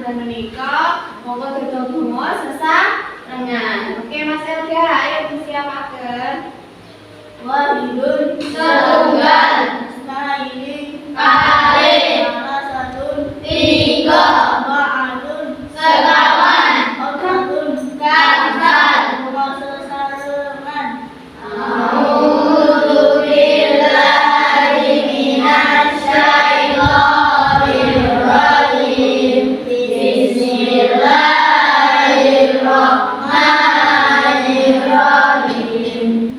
dinten menika monggo tetunggu sesarengan. Oke Mas Elga, ayo disiapaken. Walidun setunggal, Ismailin kali, Salatun tiga, Ma'adun sekawan, Obatun gansal, Sesarengan. A'udzu billahi minasyaitonir rajim. Bismillahirrahmanirrahim.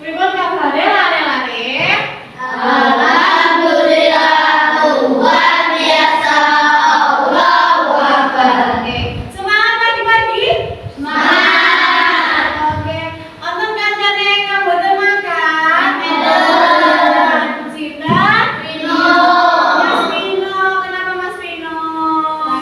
Pripun kabare lare-lare? Alhamdulillah, luar biasa, Allahu Akbar. Oke, semangat pagi-pagi? Semangat. Oke, wonten kancane kang boten makan? Mboten. Sinta? Vino. Mas Vino, kenapa Mas Vino?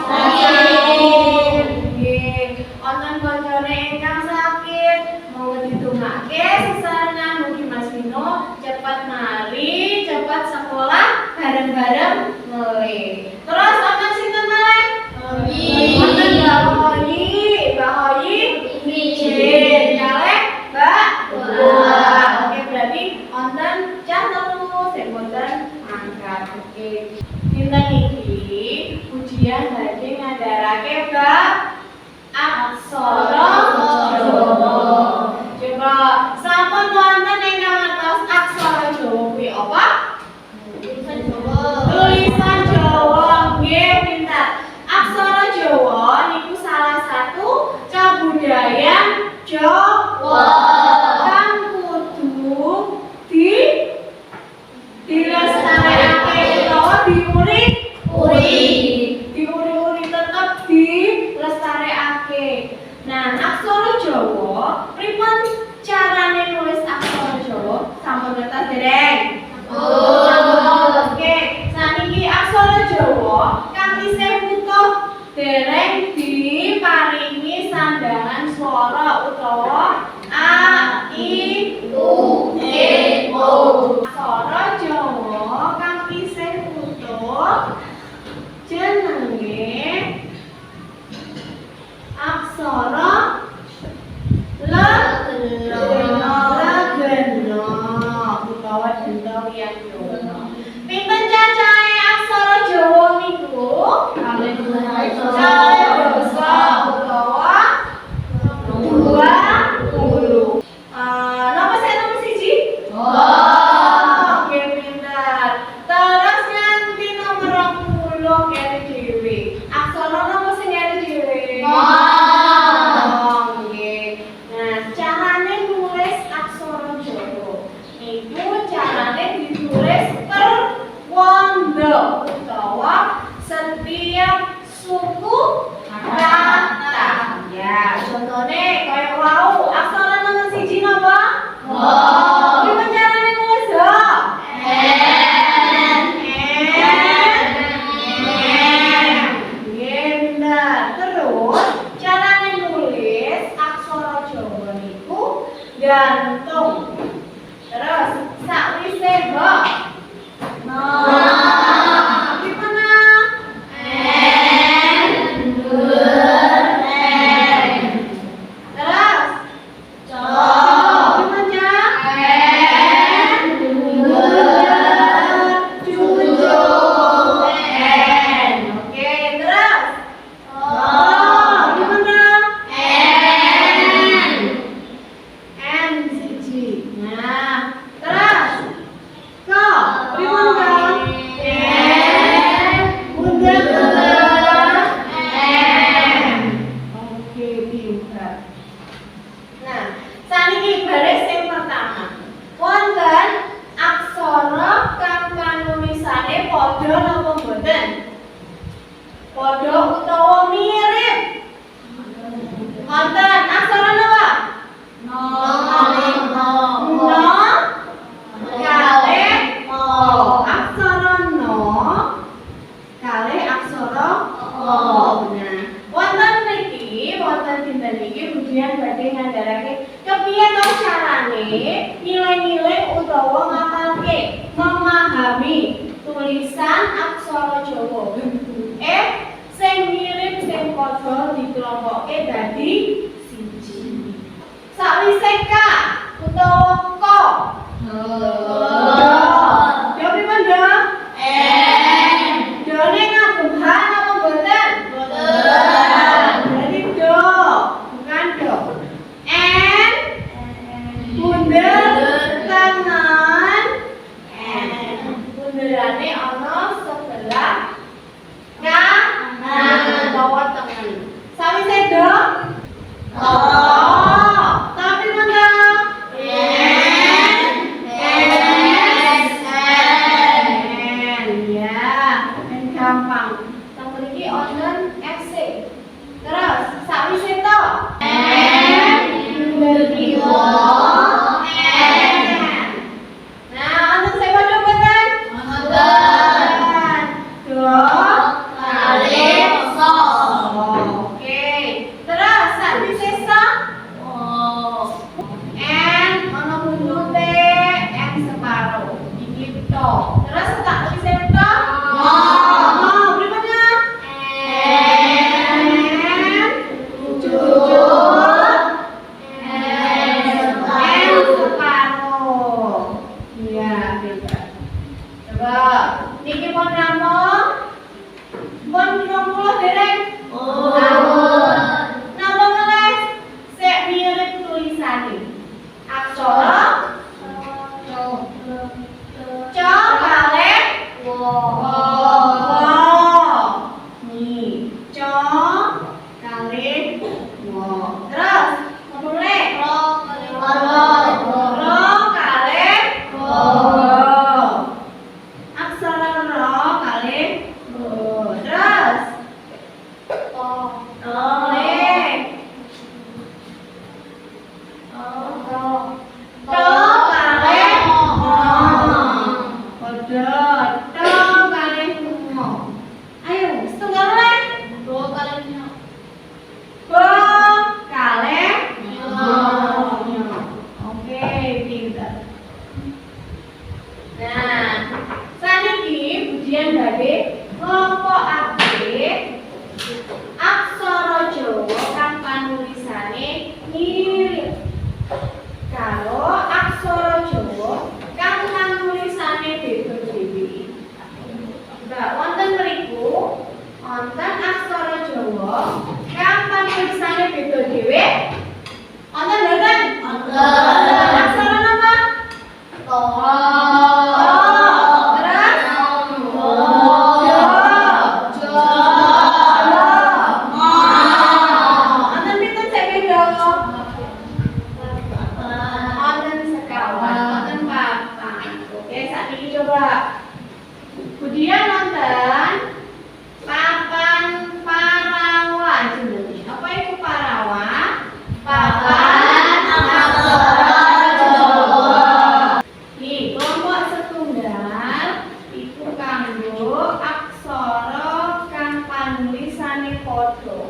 Sakit. Nggih, wonten kancane ingkang sakit, mau ditungake sesarengan mugi Mas Vino cepat mari, cepat sekolah bareng-bareng mulai. Terus wonten sinten malih? Wonten Mbak Hoyi, izin kalih Mbak Bola. Oke, berarti wonten cah telu sing boten angkat. Oke. Dinten iki ujian badhe ngandharake bab aksara Jawa. Coba sampun wonten ingkang ngertos aksara Jawa kuwi apa? Tulisan Jawa. Nggih, pintar. Aksara Jawa niku salah satu kabudayan Jawa kang kudu dilestarekake utawa diuri tetep dilestarekake. Nah, aksara Jawa pripun carane nulis aksara Jawa? Sampun ngertos dereng? Oke, saniki aksara Jawa kang isih utuh dereng diparingi sandhangan swara utawa a, i, u, e, o. Aksara Jawa kang isih utuh jenenge aksara legena utawa denta wiyadana. Pinten cacahe aksara Jawa niku? Kalih dasa utawa 20. Napa saya nomor siji? Oke, pintar. Terus nganti nomor 20 kene dhewe. Aksara napa sing kene dhewe? Nggih. Nah, carane nulis aksara Jawa niku carane ditulis per wanda utawa setiap suku kata. Ya, contone kaya wau aksara nomor siji napa? Pripun carane nulis ho? Nggih, bener. Terus carane nulis aksara Jawa niku gantung. Terus sakwise ho. Gimana? Terus gimana? Oke, terus gimana? N siji. Nah, terus gimana? Oke, pintar. Nah, saniki baris sing pertama. Wonten aksara kang panulisane padha napa mboten? Padha utawa mirip? Wonten aksara napa? No. Kalih aksara no kalih aksara o. Nah, wonten mriki wonten dinten iki ujian badhe ngandharake kepiye to carane nilai-nilai utawa ngapalke memahami tulisan aksara aksara Jawa bentuke sing mirip sing padha dikelompokke dadi siji. Sawise K utawa Ko. Ya pripun, Ndo? Done ngagem H apa mboten? Jadi Do, bukan Do. N bundel tangan. Bundelane ana sebelah kanan utawa tengen. Sawise Do tapi mana? Ya, gampang. Tang mriki wonten FC. Terus sawise to berkiwa nah, wonten sing padha mboten? Do kalih so. Oke. Terus sawise sa N ana buntute N separo. Iki to. Terus tak sawise to niki pun namung pun 20 dereng. Napa ngeles sik mirip tulisane. Aksara ca kalih wo. Nih, ca kalih wo. Terus mulai ro kalih wo. Aksara ro kalih wo. Terus aksara Jawa kang panulisane mirip karo aksara Jawa kang panulisane beda dhewe. Mbak, wonten mriku wonten aksara Jawa kang panulisane beda dhewe. Wonten mboten? Wonten. Aksara napa? Kemudian nonton papan parawa jenenge. Apa itu parawa? Papan aksara Jawa. Nih, kelompok setunggal iku kanggo aksara kang panulisane padha.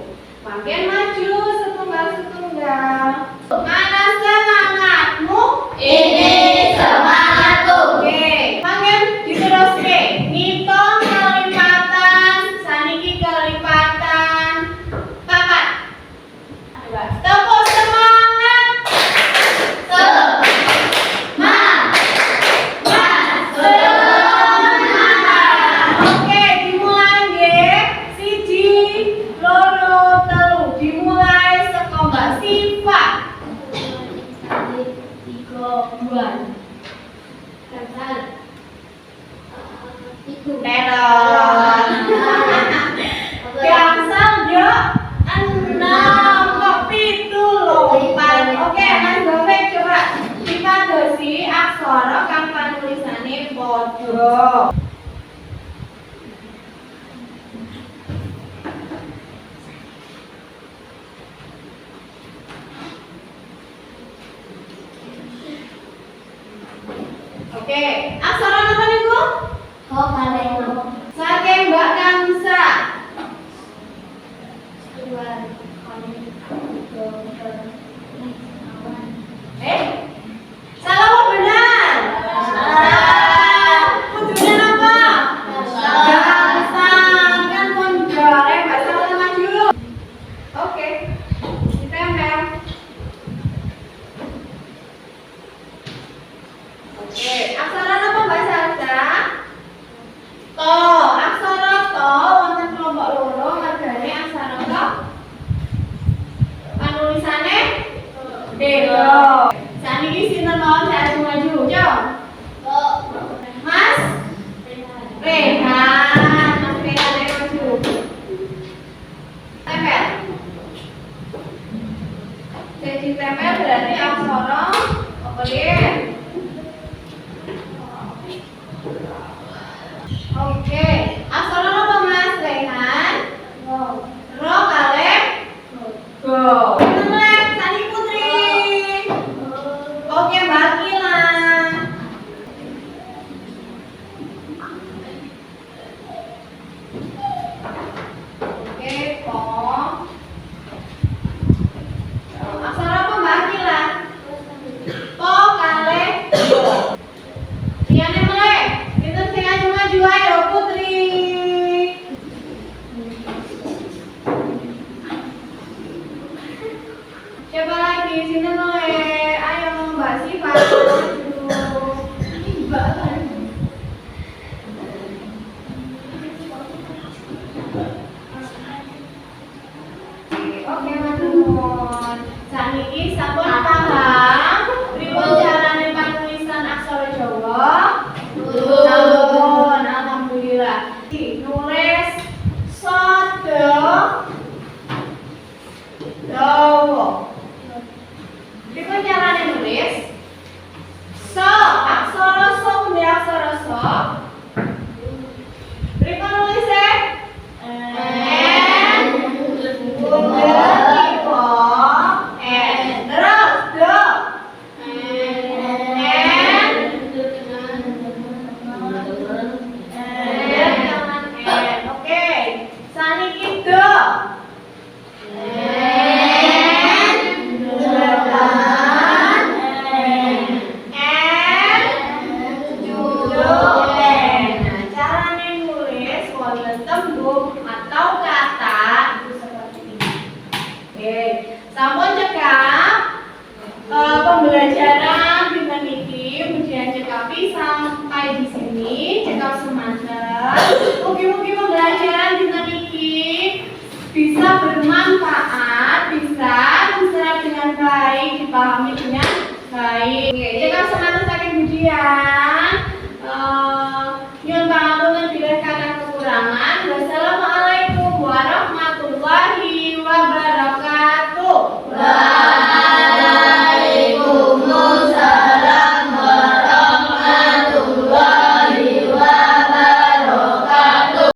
Makin maju setunggal-setunggal. Mana semangatmu? Ini semangatku. Oke, makin diteruske. Ngitung kelipatan, saniki kelipatan papat. Tepuk semangat. Oke, dimulai nggih. 1, 2, 3. Saniki sinten mawon saya maju. Yo. Mas Rehan. Mas Rehan ayo maju. Tempel. Jadi tempel berarti aksara apa dia? Oke, aksara apa Mas Rehan? Ro kalih go. Mulai Sani Putri. Oke, Mbak Kila. Oke, kok. Aksara apa Mbak Kila? Po kalih go. Liyane mulai. Kita sing maju ayo Putri. Siapa lagi? Sini mulai. Ayo Mbak Siva. Oke, matur. Saniki sampun paham pripun carane panulisan aksara Jawa? Sampun, alhamdulillah. Nulis sada dawa. Pripun carane nulis? So, aksara so kuwi aksara so. Pripun nulisé? Sampun cekap pembelajaran dinten iki, kemudian cekapi sampai di sini, cekap semangat. Mugi-mugi